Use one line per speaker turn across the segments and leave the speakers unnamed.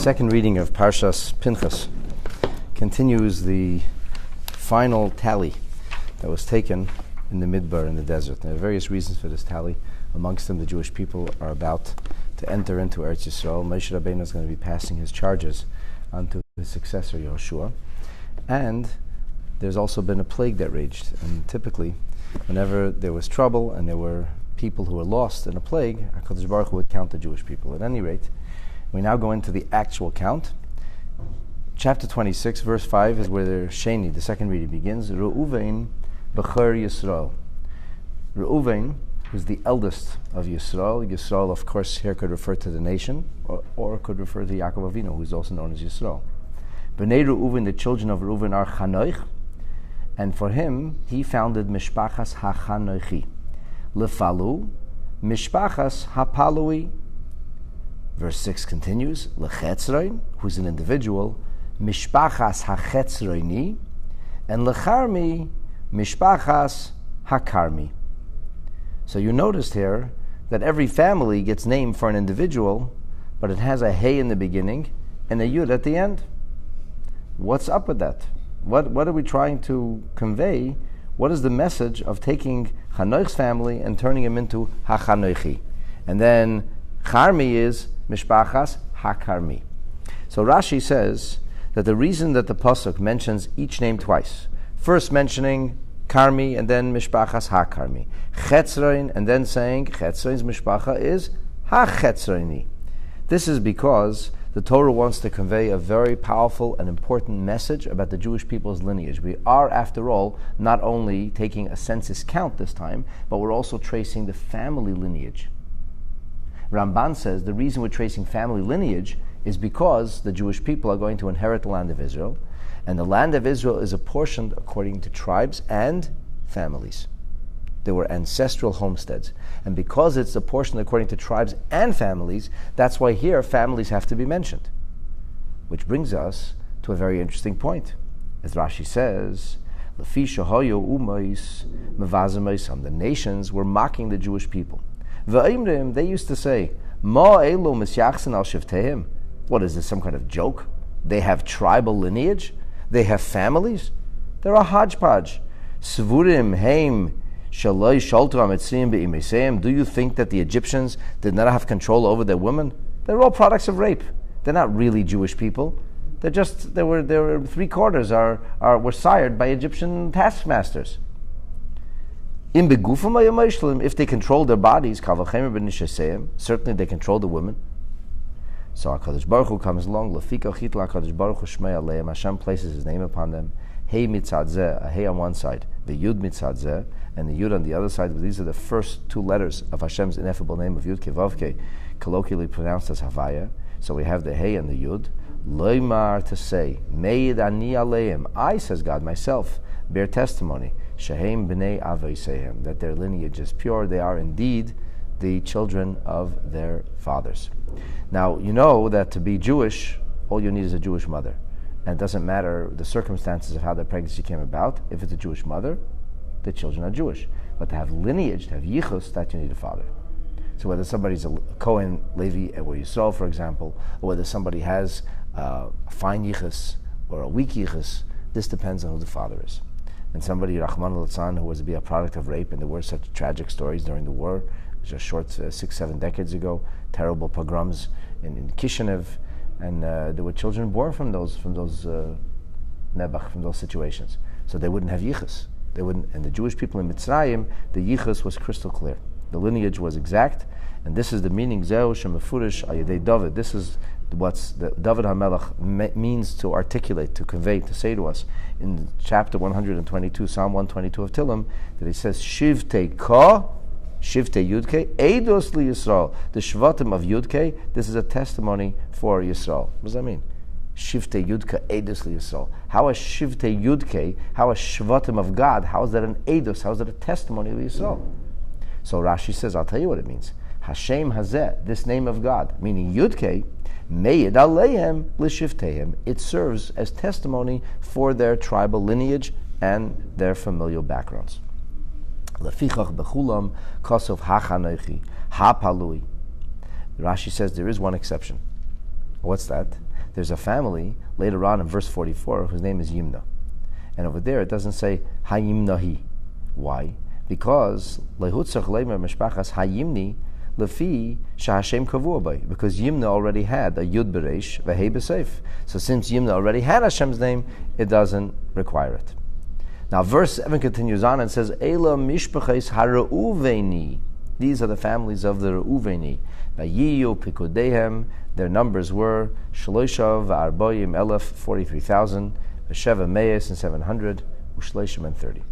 second reading of Parshas Pinchas continues the final tally that was taken in the Midbar, in the desert. There are various reasons for this tally. Amongst them, the Jewish people are about to enter into Eretz Yisrael. Moshe Rabbeinu is going to be passing his charges onto his successor, Yoshua. And there's also been a plague that raged. And typically, whenever there was trouble and there were people who were lost in a plague, HaKadosh Baruch Hu would count the Jewish people. At any rate, we now go into the actual count. Chapter 26, verse 5 is where the Sheni, the second reading, begins. Reuven b'cher Yisrael. Reuven was the eldest of Yisrael. Yisrael, of course, here could refer to the nation, or could refer to Yaakov Avinu, who is also known as Yisrael. B'nei Reuven, the children of Reuven, are Chanoich, and for him, he founded Mishpachas HaChanoichi. Lefalu, Mishpachas HaPalui. Verse 6 continues, Lechetzroin, who's an individual, Mishpachas HaChetzroini, and Lecharmi, Mishpachas HaKarmi. So you noticed here that every family gets named for an individual, but it has a Hey in the beginning and a Yud at the end. What's up with that? What are we trying to convey? What is the message of taking Chanoich's family and turning him into HaChanoichi? And then Charmi is Mishpachas HaKarmi. So Rashi says that the reason that the Pasuk mentions each name twice, first mentioning Karmi and then Mishpachas HaKarmi, Chetzroin and then saying Chetzroin's Mishpacha is HaChetzroini. This is because the Torah wants to convey a very powerful and important message about the Jewish people's lineage. We are, after all, not only taking a census count this time, but we're also tracing the family lineage. Ramban says the reason we're tracing family lineage is because the Jewish people are going to inherit the land of Israel, and the land of Israel is apportioned according to tribes and families. There were ancestral homesteads. And because it's apportioned according to tribes and families, that's why here families have to be mentioned. Which brings us to a very interesting point. As Rashi says, Lefi shahayu umais mevazemeisam, the nations were mocking the Jewish people. V'aimrim, they used to say, Ma elu misyachsen al shivteim. What is this, some kind of joke? They have tribal lineage? They have families? They're a hodgepodge. Svurim heim shaloi shaltram etzim be'imeseim. Do you think that the Egyptians did not have control over their women? They're all products of rape. They're not really Jewish people. They were three quarters were sired by Egyptian taskmasters. If they control their bodies, certainly they control the women. So HaKadosh Baruch Hu comes along, HaKadosh Baruch Hu Shmei Aleim, Hashem places his name upon them, Hey mitzad zeh, a Hey on one side, the Yud mitzad zeh, and the Yud on the other side. These are the first two letters of Hashem's ineffable name of Yud Kevavke, colloquially pronounced as Havaya. So we have the Hey and the Yud. Loimar, to say, Meid ani aleim, I, says God, myself, bear testimony, Shehem b'nei aveisehem, that their lineage is pure. They are indeed the children of their fathers. Now, you know that to be Jewish, all you need is a Jewish mother. And it doesn't matter the circumstances of how the pregnancy came about. If it's a Jewish mother, the children are Jewish. But to have lineage, to have yichus, that you need a father. So whether somebody's a Kohen, Levi, or Yisrael, for example, or whether somebody has a fine yichus or a weak yichus, this depends on who the father is. And somebody, Rahman al-Tzan, who was to be a product of rape, and there were such tragic stories during the war, just short 6-7 decades ago, terrible pogroms in Kishinev, and there were children born from those nebach, from those situations. So they wouldn't have yichus. They wouldn't, and the Jewish people in Mitzrayim, the yichus was crystal clear. The lineage was exact, and this is the meaning Zeu shemefurish ayidei David. This is what David HaMelech means to articulate, to convey, to say to us in chapter 122, Psalm 122 of Tillim, that he says, Shivtei ka, Shivtei Yudke, Eidos li Yisrael. The Shvatim of Yudke, this is a testimony for Yisrael. What does that mean? Shivtei Yudke, Eidos li Yisrael. How is Shivtei Yudke, how is Shvatim of God, how is that an Eidos, how is that a testimony of Yisrael? So Rashi says, I'll tell you what it means. Hashem Hazeh, this name of God, meaning Yudke, Meid Alehem L'Shivteim. It serves as testimony for their tribal lineage and their familial backgrounds. Lefichach bechulam kosov hachanoichi hapalui. Rashi says there is one exception. What's that? there's a family later on in verse 44 whose name is Yimna. And over there it doesn't say Hayimnahi. Why? Because Lehutzach Leimer Mishpachas Hayimni Lefi Shahashem Kavua, because Yimna already had a Yud Beresh Vehei B'Seif. So since Yimna already had Hashem's name, it doesn't require it. Now verse 7 continues on and says, Eila Mishpachas HaReuveni. These are the families of the Reuveni. Vayiyu Pikudehem. Their numbers were Shlosha V'Arboyim Elef 43,000, V'Sheva Meis and 700, Ushleishim and 30.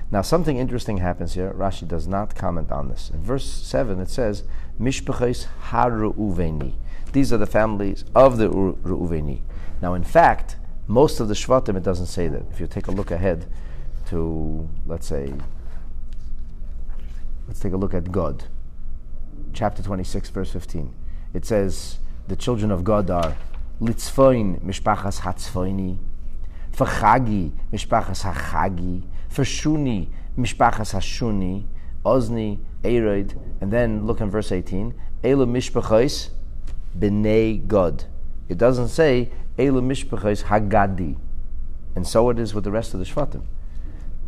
Now something interesting happens here. Rashi does not comment on this. In verse 7 it says, Mishpachos HaReuveni. These are the families of the Reuveni. Now in fact, most of the Shvatim, it doesn't say that. If you take a look ahead to, let's take a look at Gad, chapter 26, verse 15. It says, the children of Gad are Litzfoin Mishpachas HaTzfoini, for Chagi Mishpachas HaChagi, for Shuni Mishpachas HaShuni, Ozni, Eroid, and then look in verse 18, Elu Mishpachos B'nei Gad. It doesn't say Elu Mishpachos Hagadi. And so it is with the rest of the Shvatim.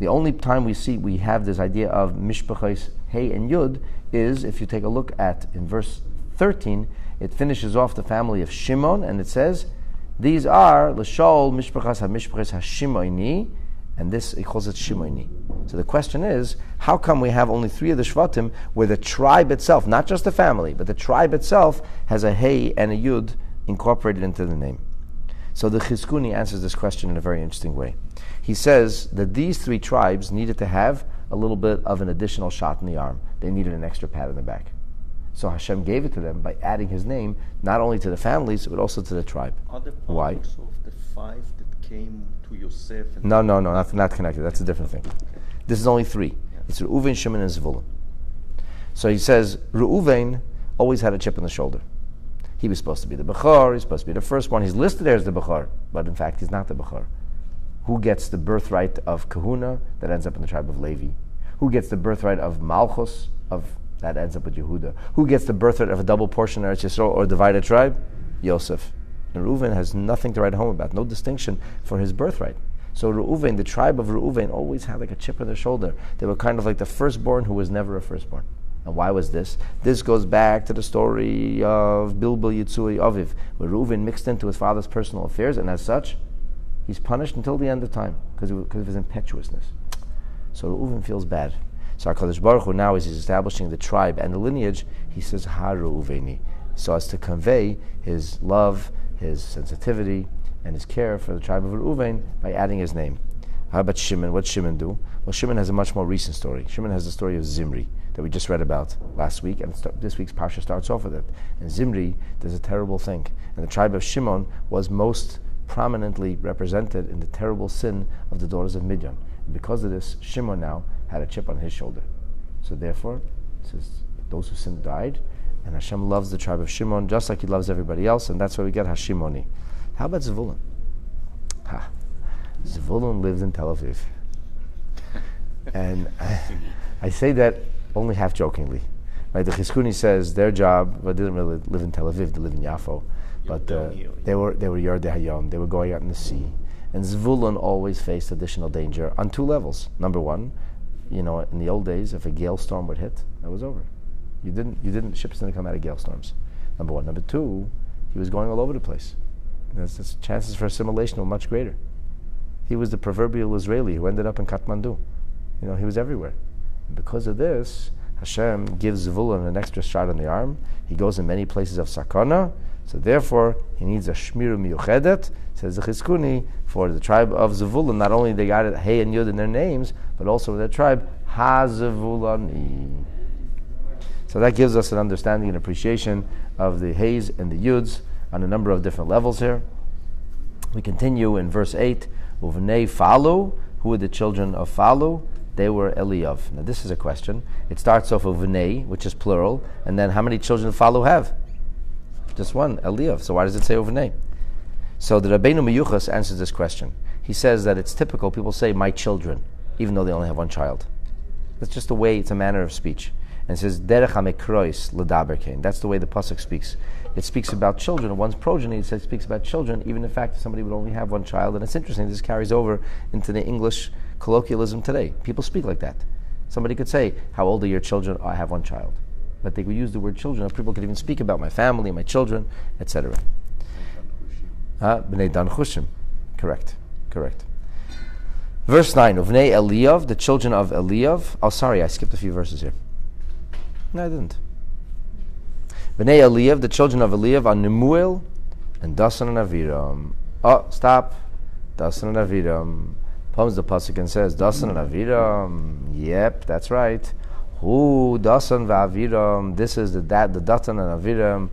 The only time we have this idea of Mishpachos Hey and Yud is if you take a look at, in verse 13, it finishes off the family of Shimon, and it says, these are L'Shol Mishpachas HaShimoini, and this, it calls it Shimoini. So the question is, how come we have only 3 of the Shvatim where the tribe itself, not just the family, but the tribe itself has a Hey and a Yud incorporated into the name? So the Chizkuni answers this question in a very interesting way. He says that these 3 tribes needed to have a little bit of an additional shot in the arm. They needed an extra pat in the back. So Hashem gave it to them by adding His name not only to the families but also to the tribe.
Are the
Why?
parts of the 5 that came to Yosef? And
No, not connected. That's a different thing. This is only 3.
Yeah.
It's Reuven, Shimon, and Zvulun. So he says Reuven always had a chip on the shoulder. He was supposed to be the Bechor, he's supposed to be the first one. He's listed there as the Bechor, but in fact he's not the Bechor. Who gets the birthright of Kahuna? That ends up in the tribe of Levi. Who gets the birthright of Malchus? That ends up with Yehuda. Who gets the birthright of a double portion of Eretz Yisrael or divided tribe? Yosef. And Reuven has nothing to write home about, no distinction for his birthright. So Reuven, the tribe of Reuven, always had like a chip on their shoulder. They were kind of like the firstborn who was never a firstborn. And why was this? This goes back to the story of Bilbil Yitzui Aviv, where Reuven mixed into his father's personal affairs, and as such, he's punished until the end of time because of his impetuousness. So Reuven feels bad. So HaKadosh Baruch Hu now, as he's establishing the tribe and the lineage, he says Ha-Reuveni, so as to convey his love, his sensitivity, and his care for the tribe of Reuven by adding his name. How about Shimon? What's Shimon do? Well, Shimon has a much more recent story. Shimon has the story of Zimri that we just read about last week, and this week's Parsha starts off with it. And Zimri does a terrible thing. And the tribe of Shimon was most prominently represented in the terrible sin of the daughters of Midian. And because of this, Shimon now had a chip on his shoulder. So therefore, it says, those who sinned died, and Hashem loves the tribe of Shimon just like He loves everybody else, and that's why we get Hashimoni. How about Zvulun? Zvulun lives in Tel Aviv. And I say that only half jokingly. Right? The Chizkuni says their job, well, they didn't really live in Tel Aviv, they lived in Yafo, but they were Yordei Hayom, they were going out in the sea. And Zvulun always faced additional danger on 2 levels. Number 1, in the old days, if a gale storm would hit, that was over. Ships didn't come out of gale storms. Number 1. Number 2, he was going all over the place. His chances for assimilation were much greater. He was the proverbial Israeli who ended up in Kathmandu. He was everywhere. And because of this, Hashem gives Zvulun an extra shot on the arm. He goes in many places of sakana, so therefore he needs a shmiru miyuchedet, says the Chizkuni, for the tribe of Zvulun. Not only they got it Hey and Yud in their names, but also for their tribe Ha-Zvulani. So that gives us an understanding and appreciation of the Heys and the Yuds on a number of different levels here. We continue in verse 8. Uvnei Falu, who were the children of Falu? They were Eliav. Now this is a question. It starts off with Uvnei, which is plural, and then how many children Falu have? Just one, Eliav. So why does it say Uvnei? So the Rabbeinu Meyuchas answers this question. He says that it's typical, people say my children, even though they only have one child. That's just a way, it's a manner of speech. And it says, Derech HaMekrois L'daber Kain. That's the way the pasuk speaks. It speaks about children, one's progeny. It speaks about children, even the fact that somebody would only have one child. And it's interesting, this carries over into the English colloquialism today. People speak like that. Somebody could say, how old are your children? Oh, I have one child. But they would use the word children. People could even speak about my family, my children, etc. B'nei Dan Chushim. Correct. Verse 9, Uvnei Eliyav, the children of Eliyav. Oh, sorry, I skipped a few verses here. No, I didn't. B'nei Eliyav, the children of Eliyav, are Nemuel and Dathan and Abiram. Oh, stop. Dathan and Abiram. Comes the pasuk and says, Dathan and Abiram. Yep, that's right. Who Dathan v'Abiram? This is the Dathan and Abiram.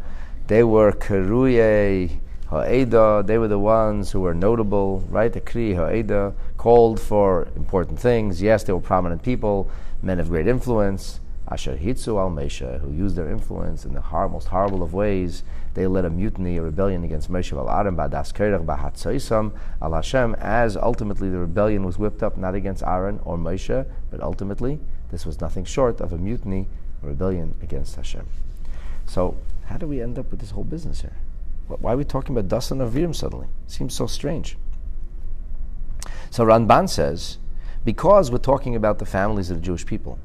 They were Keruye Ha'eda. They were the ones who were notable, right? The Kri Ha'eda, called for important things. Yes, they were prominent people, men of great influence. Asher Hitzu al Moshe, who used their influence in the most horrible of ways. They led a mutiny, a rebellion against Moshe al-Aram, ba'das Korach, b'hatzoisam al Hashem, as ultimately the rebellion was whipped up, not against Aaron or Moshe, but ultimately this was nothing short of a mutiny, a rebellion against Hashem. So, how do we end up with this whole business here? Why are we talking about Dathan and Abiram suddenly? It seems so strange. So Ramban says, because we're talking about the families of the Jewish people,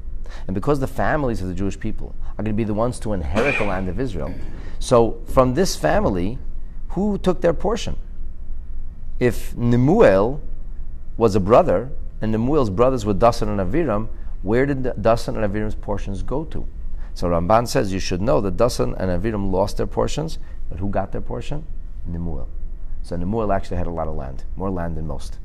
and because the families of the Jewish people are going to be the ones to inherit the land of Israel, so from this family, who took their portion? If Nemuel was a brother, and Nemuel's brothers were Dathan and Abiram, where did Dathan and Abiram's portions go to? So Ramban says you should know that Dathan and Abiram lost their portions, but who got their portion? Nemuel. So Nemuel actually had a lot of land, more land than most,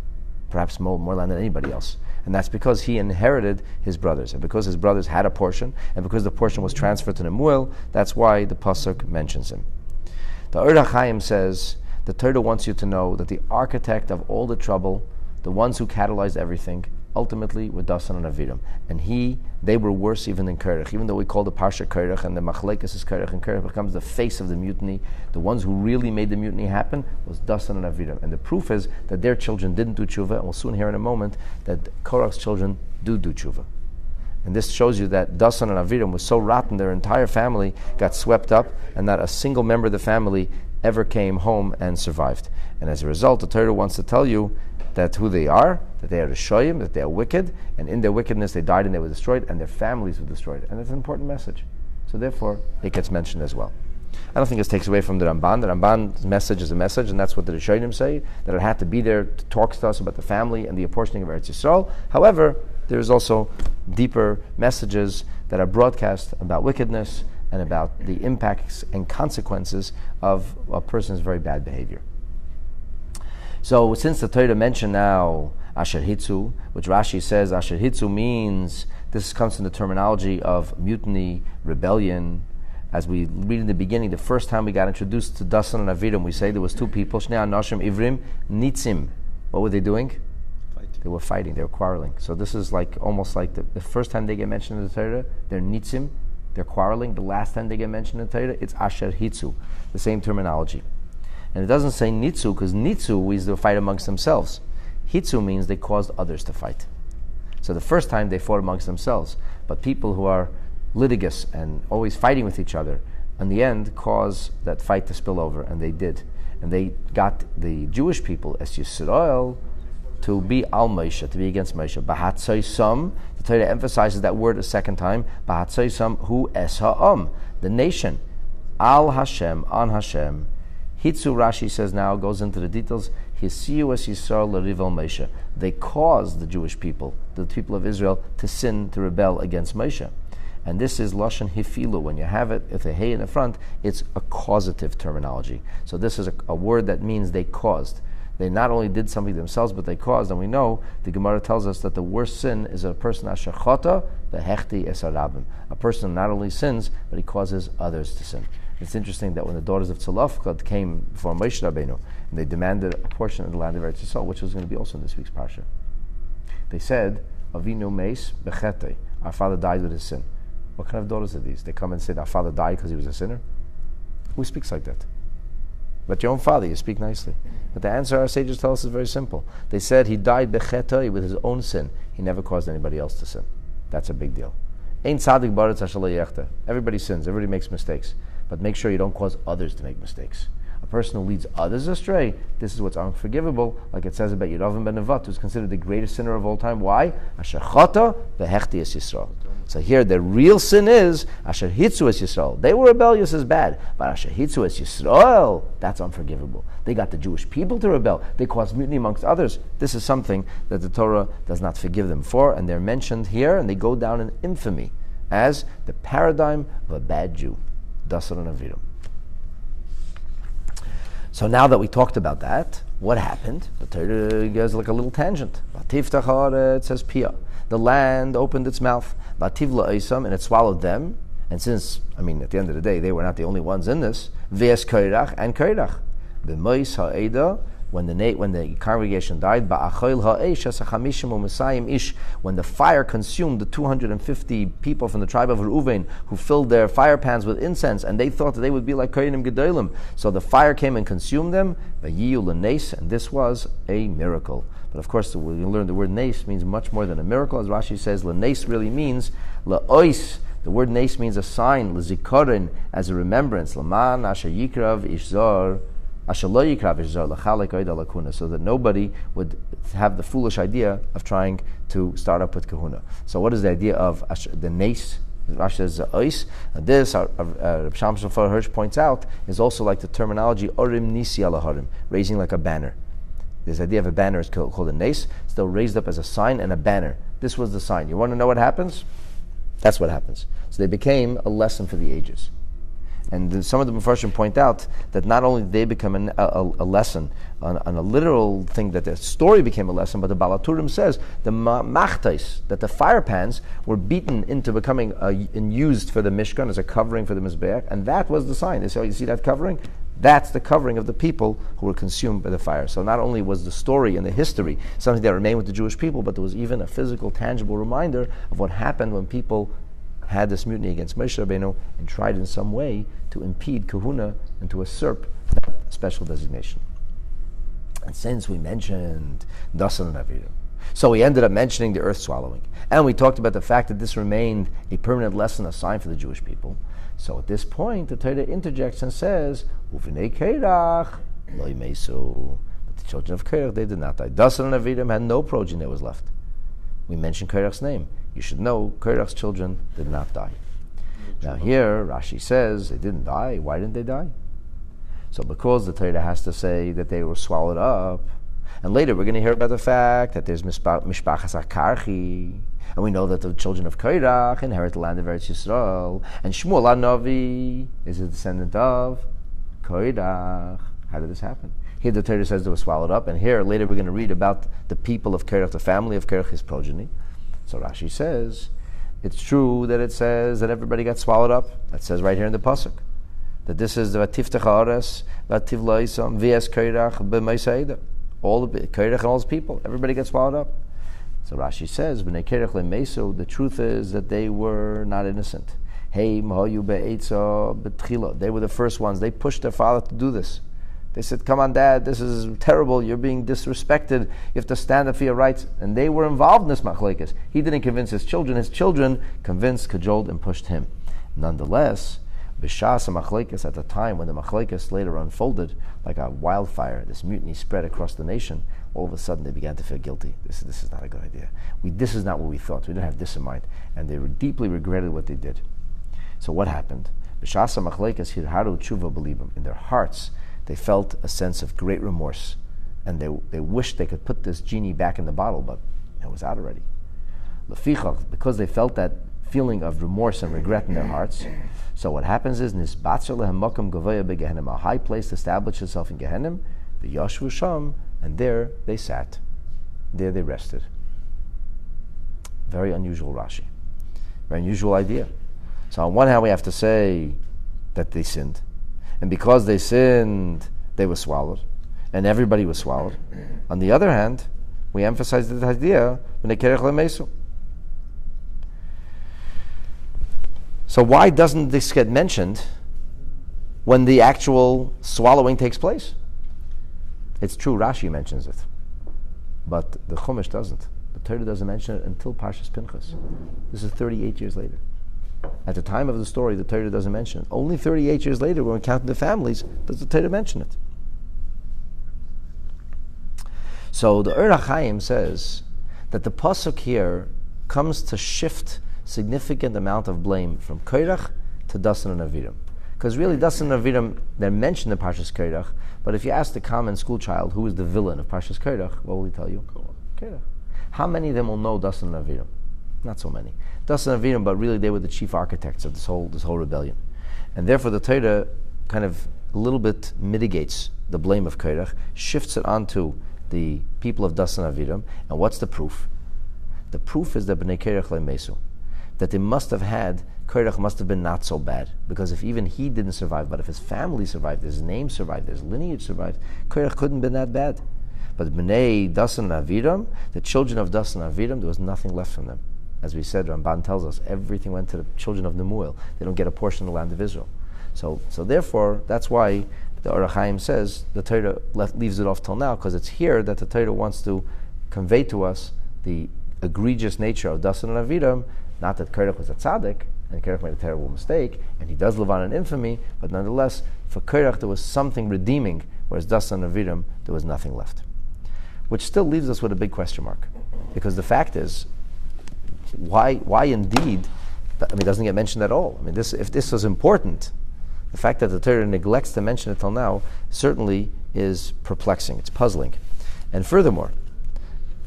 perhaps more land than anybody else. And that's because he inherited his brothers. And because his brothers had a portion, and because the portion was transferred to Nemuel, that's why the pasuk mentions him. The Or HaChaim says, the Torah wants you to know that the architect of all the trouble, the ones who catalyzed everything, ultimately were Dathan and Abiram. And they were worse even than Korach. Even though we call the Parsha Korach, and the Machlekes is Korach, and Korach becomes the face of the mutiny, the ones who really made the mutiny happen was Dathan and Abiram. And the proof is that their children didn't do tshuva, and we'll soon hear in a moment that Korach's children do tshuva. And this shows you that Dathan and Abiram was so rotten, their entire family got swept up, and not a single member of the family ever came home and survived. And as a result, the Torah wants to tell you that who they are, that they are Rishoyim, that they are wicked, and in their wickedness they died and they were destroyed, and their families were destroyed. And that's an important message. So therefore, it gets mentioned as well. I don't think this takes away from the Ramban. The Ramban's message is a message, and that's what the Rishonim say, that it had to be there to talk to us about the family and the apportioning of Eretz Yisrael. However, there's also deeper messages that are broadcast about wickedness and about the impacts and consequences of a person's very bad behavior. So since the Torah mentioned now Asher Hitzu, which Rashi says Asher Hitzu means, this comes from the terminology of mutiny, rebellion. As we read in the beginning, the first time we got introduced to Dathan and Abiram, we say there was two people, Shnei Anoshim Ivrim, Nitzim. What were they doing? They were fighting, they were quarreling. So this is almost like the first time they get mentioned in the Torah, they're Nitzim, they're quarreling. The last time they get mentioned in the Torah, it's Asher Hitzu, the same terminology. And it doesn't say Nitzu, because Nitzu is the fight amongst themselves. Hitzu means they caused others to fight. So the first time they fought amongst themselves, but people who are litigious and always fighting with each other, in the end cause that fight to spill over, and they did. And they got the Jewish people, as Yisrael, to be al Moshe, to be against Moshe. B'hatzoisam, the Torah emphasizes that word a second time. B'hatzoisam hu es ha'am, the nation. Al Hashem, on Hashem. Hitzu, Rashi says now, goes into the details. Hisiu es Yisrael l'rivel Moshe. They caused the Jewish people, the people of Israel, to sin, to rebel against Moshe. And this is Lashon Hifilu. When you have it, with a hey in the front, it's a causative terminology. So this is a word that means they caused. They not only did something themselves, but they caused. And we know, the Gemara tells us that the worst sin is a person asher chata v'hechti es harabim. A person not only sins, but he causes others to sin. It's interesting that when the daughters of Tzalafchad came before Moshe Rabbeinu, and they demanded a portion of the land of Eretz Yisrael, which was going to be also in this week's parsha, they said, Avinu meis b'chetei, our father died with his sin. What kind of daughters are these? They come and say, our father died because he was a sinner? Who speaks like that? But your own father, you speak nicely. But the answer our sages tell us is very simple. They said he died b'chetei, with his own sin. He never caused anybody else to sin. That's a big deal. Ein tzaddik baretz asher lo yechte. Everybody sins. Everybody makes mistakes. But make sure you don't cause others to make mistakes. A person who leads others astray, this is what's unforgivable, like it says about Yeravim ben Nevat, who's considered the greatest sinner of all time. Why? Asher chata v'hechti es Yisrael. So here the real sin is Asher hitzu es Yisrael. They were rebellious is bad, but Asher hitzu es Yisrael, that's unforgivable. They got the Jewish people to rebel. They caused mutiny amongst others. This is something that the Torah does not forgive them for, and they're mentioned here, and they go down in infamy as the paradigm of a bad Jew. Dathan and Abiram. So now that we talked about that, what happened? The Torah gives like a little tangent. It says Pia. The land opened its mouth. And it swallowed them. And since, at the end of the day, they were not the only ones in this. V'es Korach and Korach. B'mois ha'eda, when the congregation died, when the fire consumed the 250 people from the tribe of Reuven who filled their fire pans with incense, and they thought that they would be like Kohanim Gedolim. So the fire came and consumed them, and this was a miracle. But of course, we learn the word nes means much more than a miracle. As Rashi says, l'nes really means la'ois. The word nes means a sign, l'zikorin, as a remembrance, l'man asher yikrav ishzor, so that nobody would have the foolish idea of trying to start up with kahuna. So what is the idea of the nes? Rashi says ois. This, Reb Sham Shofar Hirsch points out, is also like the terminology orim nisi alaharim, raising like a banner. This idea of a banner is called a nes. It's still raised up as a sign and a banner. This was the sign. You want to know what happens? That's what happens. So they became a lesson for the ages. And some of the Mepharshim point out that not only did they become a lesson on a literal thing, that the story became a lesson, but the Balaturim says the machtais, that the fire pans were beaten into becoming and used for the Mishkan as a covering for the Mizbeach, and that was the sign. So you see that covering? That's the covering of the people who were consumed by the fire. So not only was the story and the history something that remained with the Jewish people, but there was even a physical, tangible reminder of what happened when people had this mutiny against Moshe Rabbeinu and tried in some way to impede kahuna and to usurp that special designation. And since we mentioned Dathan and Abiram, so we ended up mentioning the earth swallowing. And we talked about the fact that this remained a permanent lesson, a sign for the Jewish people. So at this point, the Torah interjects and says, Uvinei Korach lo yimesu. But the children of Korach, they did not die. Dathan and Abiram had no progeny that was left. We mentioned Korach's name. You should know Korach's children did not die. Now here, Rashi says they didn't die. Why didn't they die? So because the Torah has to say that they were swallowed up. And later we're going to hear about the fact that there's Mishpachas HaKarchi. And we know that the children of Korach inherit the land of Eretz Yisrael. And Shmuel HaNavi is a descendant of Korach. How did this happen? Here the Torah says they were swallowed up. And here later we're going to read about the people of Korach, the family of Korach, his progeny. So Rashi says, it's true that it says that everybody got swallowed up. That says right here in the pasuk that this is the Vatiftach Haaretz, Vativ Loisam, V'es Korach b'Moshe. All the Korach and all his people, everybody got swallowed up. So Rashi says, B'nei Korach le'Meso, the truth is that they were not innocent. Hey, Mahayu be'etza b'tchila. They were the first ones. They pushed their father to do this. They said, come on, Dad, this is terrible. You're being disrespected. You have to stand up for your rights. And they were involved in this machlekes. He didn't convince his children. His children convinced, cajoled, and pushed him. Nonetheless, b'shas machlekes, at the time when the machlekes later unfolded like a wildfire, this mutiny spread across the nation, all of a sudden they began to feel guilty. This is not a good idea. This is not what we thought. We didn't have this in mind. And they deeply regretted what they did. So what happened? B'shas machlekes hirharu tshuva b'libam. In their hearts, they felt a sense of great remorse, and they wished they could put this genie back in the bottle, but it was out already. Lefichach, because they felt that feeling of remorse and regret in their hearts, so what happens is nisbatzer lehem makom gavoya begehenim, a high place established itself in Gehenim, the Yashvu Sham, and there they sat, there they rested. Very unusual Rashi, very unusual idea. So on one hand we have to say that they sinned. And because they sinned, they were swallowed. And everybody was swallowed. On the other hand, we emphasize the idea, so why doesn't this get mentioned when the actual swallowing takes place? It's true, Rashi mentions it. But the Chumash doesn't. The Torah doesn't mention it until Parshas Pinchas. This is 38 years later. At the time of the story, the Torah doesn't mention it. Only 38 years later, when we count the families, does the Torah mention it. So the Korach Chaim says that the pasuk here comes to shift significant amount of blame from Korach to Dathan and Abiram. Because really, Dathan and Abiram, they're mentioned in Parshas Korach, but if you ask the common school child who is the villain of Parshas Korach, what will he tell you? Korach. How many of them will know Dathan and Abiram? Not so many. Dathan and Abiram, but really they were the chief architects of this whole rebellion. And therefore the Torah kind of a little bit mitigates the blame of Korach, shifts it onto the people of Dathan and Abiram. And what's the proof? The proof is that Bnei Korach lemesu, that they must have had, Korach must have been not so bad, because if even he didn't survive, but if his family survived, his name survived, his lineage survived, Korach couldn't have been that bad. But Bnei Dathan and Abiram, the children of Dathan and Abiram, there was nothing left from them. As we said, Ramban tells us, everything went to the children of Nemuel. They don't get a portion of the land of Israel. So therefore, that's why the Korach Chaim says the Torah leaves it off till now, because it's here that the Torah wants to convey to us the egregious nature of Dathan and Abiram. Not that Korach was a tzaddik, and Korach made a terrible mistake, and he does live on in infamy, but nonetheless, for Korach there was something redeeming, whereas Dathan and Abiram, there was nothing left. Which still leaves us with a big question mark. Because the fact is, why indeed, it doesn't get mentioned at all. If this was important, the fact that the Torah neglects to mention it till now certainly is perplexing, it's puzzling. And furthermore,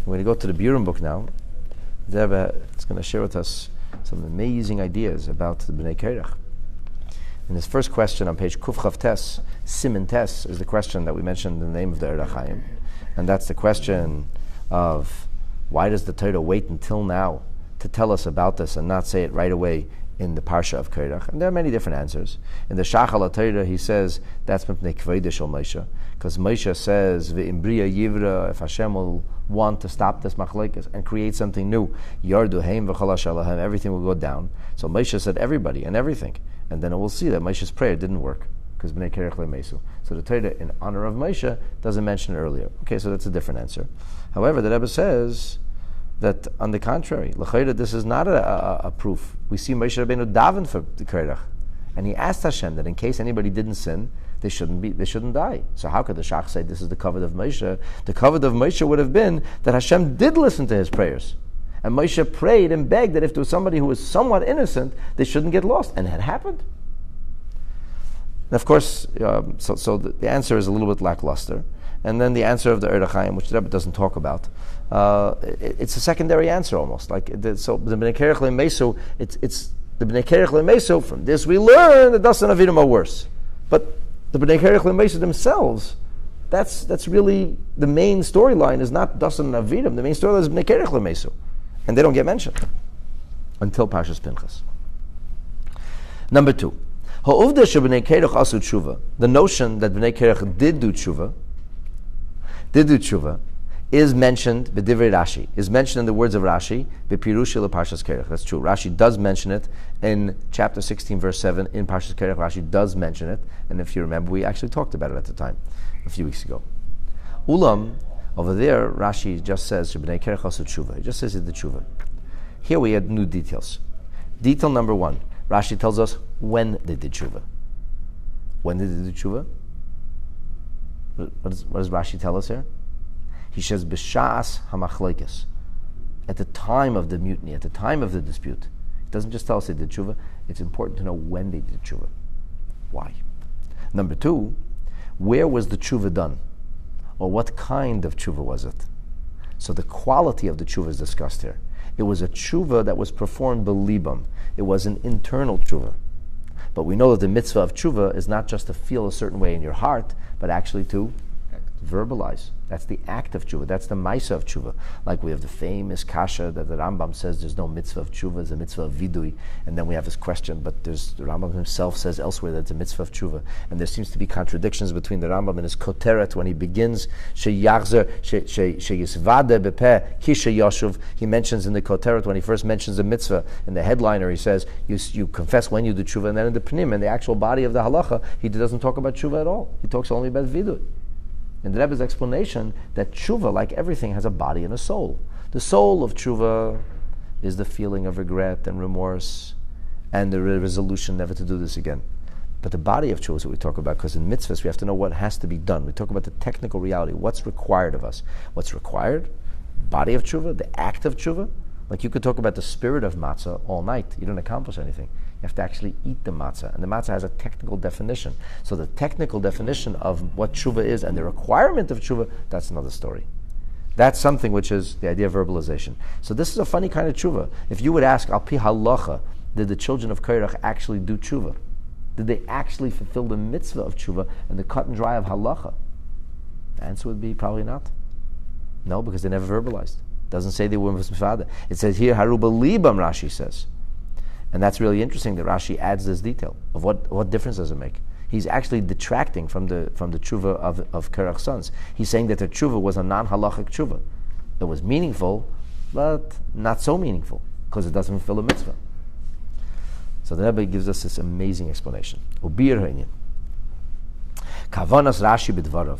we're going to go to the Biurim book now. Zeba is going to share with us some amazing ideas about the Bnei Korach. And his first question on page Kufchav Tes, Siman Tes, is the question that we mentioned in the name of the Korach Chaim. And that's the question of why does the Torah wait until now to tell us about this and not say it right away in the Parsha of Korach? And there are many different answers. In the Shachal HaTorah, he says that's Mipnei Kveidei Shel Moshe, because Moshe says Ve'im Bria Yivra, if Hashem will want to stop this machlekes and create something new, Yardu Heim V'chol Hashalahem, everything will go down. So Moshe said everybody and everything, and then we'll see that Moshe's prayer didn't work, because Bnei Korach lemesu. So the Torah, in honor of Moshe, doesn't mention it earlier. Okay, so that's a different answer. However, the Rebbe says that, on the contrary, l'chayda, this is not a proof. We see Moshe Rabbeinu daven for the Korach, and he asked Hashem that in case anybody didn't sin, they shouldn't die. So how could the Shach say this is the covenant of Moshe? The covenant of Moshe would have been that Hashem did listen to his prayers, and Moshe prayed and begged that if there was somebody who was somewhat innocent, they shouldn't get lost, and it had happened. And of course, so the answer is a little bit lackluster. And then the answer of the Korach Chaim, which the Rebbe doesn't talk about, it's a secondary answer almost. So the Bnei Korach lemesu, it's the Bnei Korach lemesu. From this we learn that Dathan and Abiram are worse. But the Bnei Korach lemesu themselves, that's really the main storyline. Is not Dathan and Abiram. The main storyline is Bnei Korach lemesu, and they don't get mentioned until Parshas Pinchas. Number 2. The notion that Bnei Korach did do tshuva, is mentioned b'divrei Rashi, is mentioned in the words of Rashi, b'pirushi leParshas Korach. That's true. Rashi does mention it in chapter 16, verse 7, in Parshas Korach. Rashi does mention it, and if you remember, we actually talked about it at the time, a few weeks ago. Ulam, over there, Rashi just says, Bnei Korach asu tshuva. He just says he did tshuva. Here we add new details. Detail number 1. Rashi tells us when they did tshuva. When did they do tshuva? What does Rashi tell us here? He says, B'sha'as hamachlekes. At the time of the mutiny, at the time of the dispute. It doesn't just tell us they did tshuva, it's important to know when they did tshuva. Why? Number 2, where was the tshuva done? Or what kind of tshuva was it? So the quality of the tshuva is discussed here. It was a tshuva that was performed b'libam. It was an internal tshuva. But we know that the mitzvah of tshuva is not just to feel a certain way in your heart, but actually to verbalize. That's the act of tshuva. That's the maisa of tshuva. Like we have the famous kasha that the Rambam says there's no mitzvah of tshuva, it's a mitzvah of vidui. And then we have this question, but the Rambam himself says elsewhere that it's a mitzvah of tshuva. And there seems to be contradictions between the Rambam and his koteret when he begins sheyachzer sheyisvade bepeh kisha yoshuv. He mentions in the koteret when he first mentions the mitzvah in the headliner, he says you confess when you do tshuva, and then in the pnim, in the actual body of the halacha, he doesn't talk about tshuva at all. He talks only about vidui. In the Rebbe's explanation that tshuva, like everything, has a body and a soul. The soul of tshuva is the feeling of regret and remorse and the resolution never to do this again. But the body of tshuva is what we talk about, because in mitzvahs we have to know what has to be done. We talk about the technical reality, what's required of us. What's required? Body of tshuva, the act of tshuva. Like you could talk about the spirit of matzah all night. You don't accomplish anything. You have to actually eat the matzah. And the matzah has a technical definition. So the technical definition of what tshuva is and the requirement of tshuva, that's another story. That's something which is the idea of verbalization. So this is a funny kind of tshuva. If you would ask, al pi halacha, did the children of Korach actually do tshuva? Did they actually fulfill the mitzvah of tshuva and the cut and dry of halacha? The answer would be probably not. No, because they never verbalized. It doesn't say they were mifada. It says here, haruba libam, Rashi says. And that's really interesting that Rashi adds this detail of what difference does it make. He's actually detracting from the tshuva of Korach's sons. He's saying that their tshuva was a non-halachic tshuva. It was meaningful, but not so meaningful, because it doesn't fulfill a mitzvah. So the Rebbe gives us this amazing explanation. Ubir ha'inyan. Kavanas Rashi b'dvarav.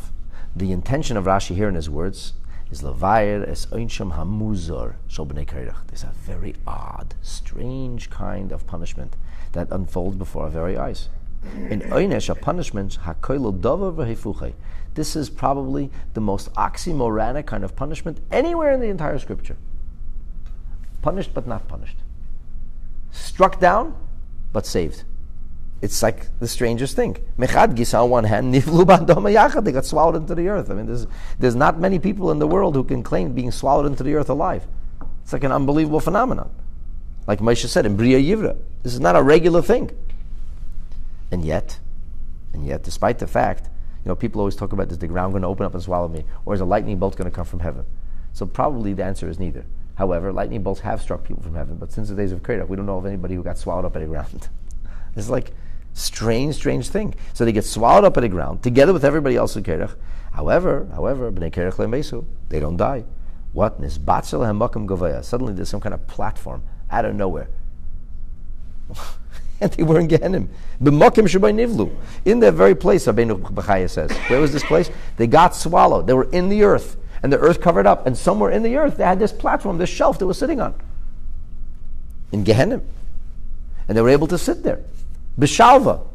The intention of Rashi here in his words is levayer es oinsham hamuzor shel bnei Korach. There's a very odd, strange kind of punishment that unfolds before our very eyes. In oinesh, a punishment hakoilo dover v'hefuchei. This is probably the most oxymoronic kind of punishment anywhere in the entire scripture. Punished but not punished. Struck down but saved. It's like the strangest thing. Mechad gisa on one hand, nivlu b'adama yachad, they got swallowed into the earth. I mean, there's not many people in the world who can claim being swallowed into the earth alive. It's like an unbelievable phenomenon. Like Moshe said in Bria Yivra, this is not a regular thing. And yet, despite the fact, people always talk about, is the ground going to open up and swallow me, or is a lightning bolt going to come from heaven? So probably the answer is neither. However, lightning bolts have struck people from heaven, but since the days of Korach, we don't know of anybody who got swallowed up at the ground. It's like strange thing. So they get swallowed up at the ground together with everybody else in Korach. However, b'nei Korach le'mesu, they don't die. What? Nisbatzel ha'makam govaya. Suddenly there's some kind of platform out of nowhere. And they were in Gehenim. B'makim shebay nivlu. In that very place, Rabbeinu Bechaya says. Where was this place? They got swallowed. They were in the earth. And the earth covered up. And somewhere in the earth, they had this platform, this shelf they were sitting on. In Gehenim. And they were able to sit there. B'shalva.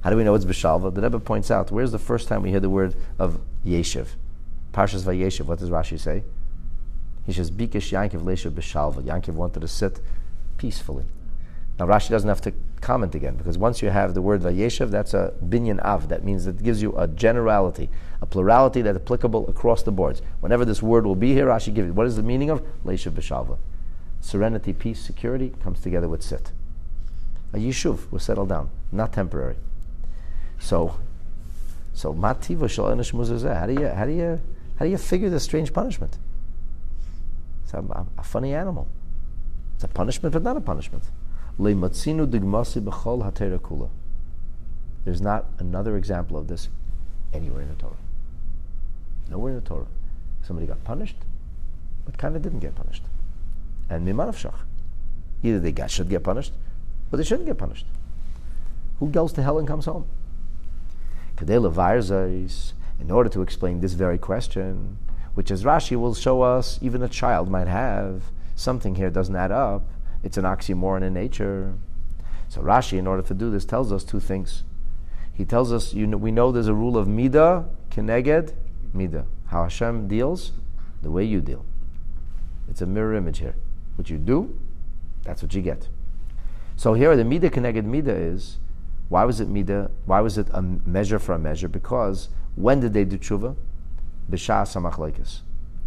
How do we know it's B'shalva? The Rebbe points out, where's the first time we hear the word of Yeshiv? Parshas Vayeshiv, what does Rashi say? He says, Bikesh Yankiv Leishav B'shalva. Yankiv wanted to sit peacefully. Now Rashi doesn't have to comment again, because once you have the word Vayeshev, that's a binyan av. That means it gives you a generality, a plurality that's applicable across the boards. Whenever this word will be here, Rashi gives it. What is the meaning of Leishav B'shalva? Serenity, peace, security comes together with sit. A yishuv will settle down, not temporary. So mativa shel enish muzazeh. How do you figure this strange punishment? It's a funny animal. It's a punishment, but not a punishment. There's not another example of this anywhere in the Torah. Nowhere in the Torah. Somebody got punished, but kind of didn't get punished. And mimanavshach. Either they should get punished, or they shouldn't get punished. Who goes to hell and comes home? In order to explain this very question, which as Rashi will show us, even a child might have, something here doesn't add up. It's an oxymoron in nature. So Rashi, in order to do this, tells us two things. He tells us, we know there's a rule of midah, keneged, midah. How Hashem deals, the way you deal. It's a mirror image here. What you do, that's what you get. So here, the midah, keneged, midah is, why was it midah? Why was it a measure for a measure? Because when did they do tshuva? B'shas hamachlokes.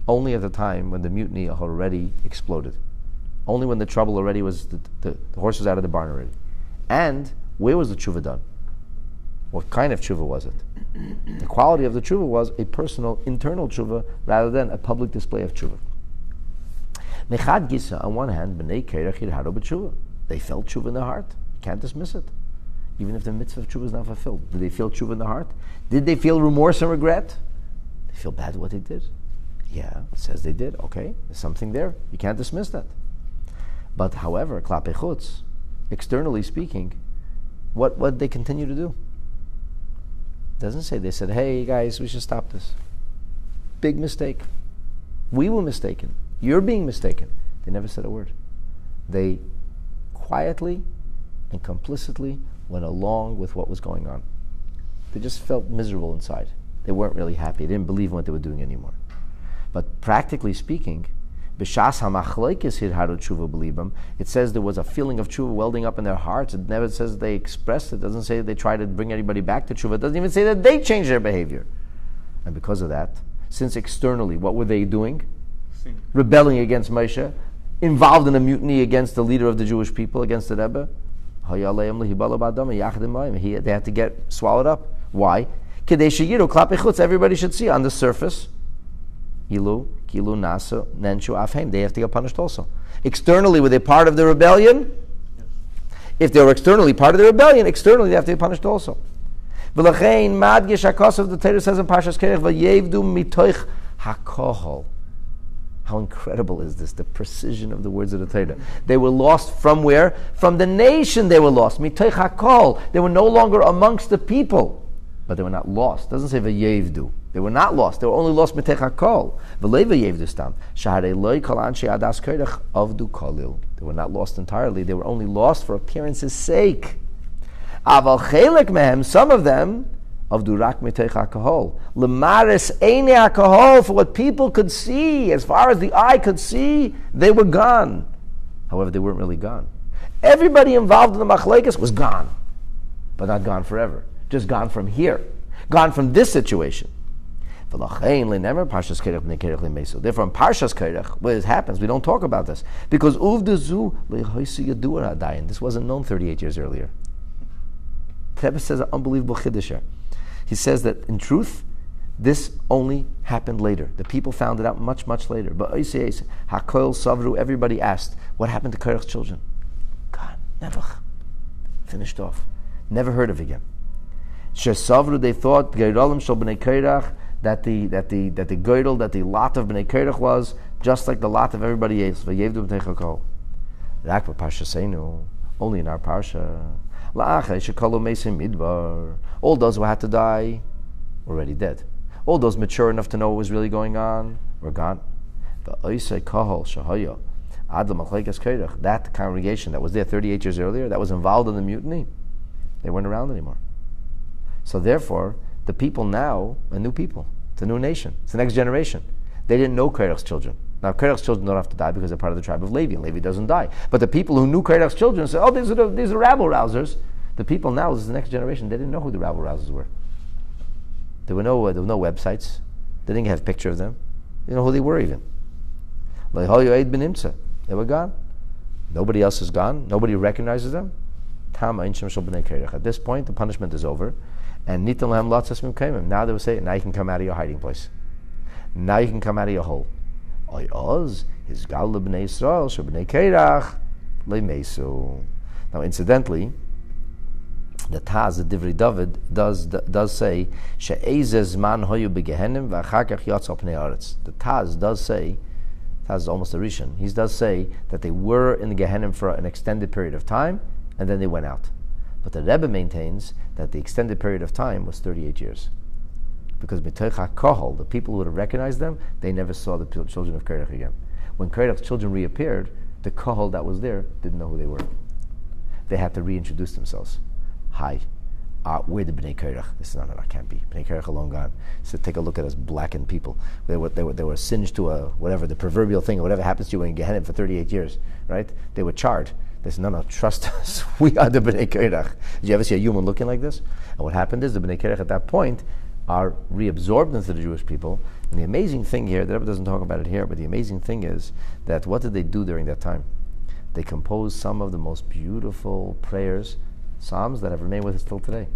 Only at the time when the mutiny already exploded. Only when the trouble already was, the horse was out of the barn already. And where was the tshuva done? What kind of tshuva was it? The quality of the tshuva was a personal, internal tshuva rather than a public display of tshuva. Mechad gisa, on one hand, b'nei Korach yirhadu b'tshuva. They felt tshuva in their heart. You can't dismiss it. Even if the mitzvah of tshuva is not fulfilled. Did they feel tshuva in their heart? Did they feel remorse and regret? They feel bad what they did? Yeah, it says they did. Okay, there's something there. You can't dismiss that. But however, klape chutz, externally speaking, what did they continue to do? It doesn't say they said, hey guys, we should stop this. Big mistake. We were mistaken. You're being mistaken. They never said a word. They quietly and complicitly went along with what was going on. They just felt miserable inside. They weren't really happy. They didn't believe in what they were doing anymore. But practically speaking, B'shas hamachloikis hirharu tshuva b'libam, it says there was a feeling of tshuva welding up in their hearts. It never says they expressed it. It doesn't say they tried to bring anybody back to tshuva. It doesn't even say that they changed their behavior. And because of that, since externally, what were they doing?
Sin.
Rebelling against Moshe, involved in a mutiny against the leader of the Jewish people, against the Rebbe. They had to get swallowed up. Why? Everybody should see on the surface. They have to get punished also. Externally, were they part of the rebellion?
Yes.
If they were externally part of the rebellion, externally they have to be punished also. The Torah says in Parshas Korach, how incredible is this, the precision of the words of the Torah. They were lost from where? From the nation they were lost. Mitoich hakol. They were no longer amongst the people. But they were not lost. It doesn't say v'yevdu. They were not lost. They were only lost mitoich hakol. V'lei v'yevdu stam. Shaharei loy kol anshe adas korach avdu kolil. They were not lost entirely. They were only lost for appearance's sake. Aval chelek mehem, some of them, avdu rak mitoich hakol. Lemaris eine hakol, for what people could see, as far as the eye could see, they were gone. However, they weren't really gone. Everybody involved in the machlekes was gone, but not gone forever. Just gone from here, gone from this situation. Therefore, in Parshas Korach, where it happens, we don't talk about this because this wasn't known 38 years earlier. The Rebbe says an unbelievable chiddush here. He says that in truth, this only happened later. The people found it out much, much later. But Hakoil Savru, everybody asked, what happened to Korach's children? God, never. Finished off. Never heard of again. Shesavru, they thought Geirolim shel bnei Korach, that the Geirol, that the lot of bnei Korach was just like the lot of everybody else. V'yevdu b'nei Chakol. Rak b'Parshaseinu, only in our parsha. La'achei shekolu meisim midbar. All those who had to die were already dead. All those mature enough to know what was really going on were gone. V'oisei kahol shahaya adam machlekes Korach. That congregation that was there 38 years earlier, that was involved in the mutiny, they weren't around anymore. So therefore, the people now are new people. It's a new nation. It's the next generation. They didn't know Korach's children. Now, Korach's children don't have to die because they're part of the tribe of Levi, and Levi doesn't die. But the people who knew Korach's children said, oh, these are rabble-rousers. The people now, this is the next generation, they didn't know who the rabble-rousers were. There were no websites. They didn't have a picture of them. They didn't know who they were even. They were gone. Nobody else is gone. Nobody recognizes them. At this point, the punishment is over. And now they will say, now you can come out of your hiding place. Now you can come out of your hole. Now incidentally, the Taz, the Divrei David, does say, the Taz does say, Taz is almost a Rishon, he does say that they were in the Gehenim for an extended period of time, and then they went out. But the Rebbe maintains that the extended period of time was 38 years. Because Mitoich HaKohol, the people who would have recognized them, they never saw the children of Korach again. When Korach's children reappeared, the Kohol that was there didn't know who they were. They had to reintroduce themselves. Hi, we're the Bnei Korach. They said, no, can't be. Bnei Korach alone gone. So take a look at us blackened people. They were singed to the proverbial thing, or whatever happens to you when you get in for 38 years, right? They were charred. They said, no, trust us. We are the Bnei Korach. Did you ever see a human looking like this? And what happened is the Bnei Korach at that point are reabsorbed into the Jewish people. And the amazing thing here, the Rebbe doesn't talk about it here, but the amazing thing is that what did they do during that time? They composed some of the most beautiful prayers, psalms that have remained with us till today.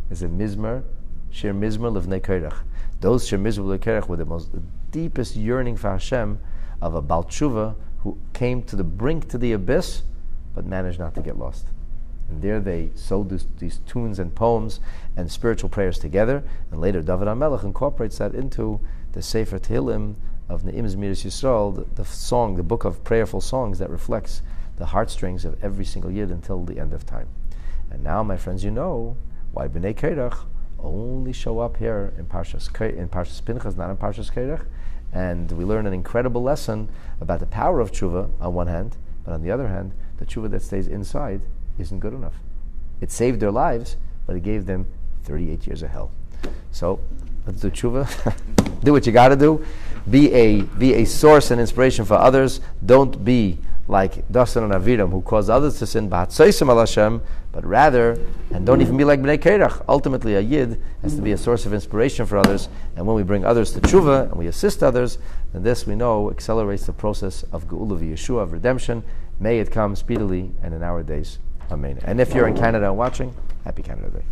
It's a Mizmor, Shir Mizmor Livnei Korach. Those Shir Mizmor Livnei Korach were the deepest yearning for Hashem of a Baal Tshuva who came to the brink, to the abyss, but managed not to get lost. And there they sewed these tunes and poems and spiritual prayers together. And later David HaMelech incorporates that into the Sefer Tehillim of Ne'im Zmiris Yisrael, the song, the book of prayerful songs that reflects the heartstrings of every single Yid until the end of time. And now, my friends, you know why Bnei Korach only show up here in Parshas Pinchas, not in Parshas Korach. And we learn an incredible lesson about the power of tshuva on one hand, but on the other hand, the tshuva that stays inside isn't good enough. It saved their lives, but it gave them 38 years of hell. So let's do tshuva. Do what you got to do. Be a source and inspiration for others. Don't be like Dathan and Abiram, who caused others to sin, but rather, and don't even be like Bnei Korach. Ultimately, a Yid has to be a source of inspiration for others, and when we bring others to tshuva, and we assist others, then this, we know, accelerates the process of Geula v'Yeshua, of redemption. May it come speedily and in our days. Amen. And if you're in Canada and watching, happy Canada Day.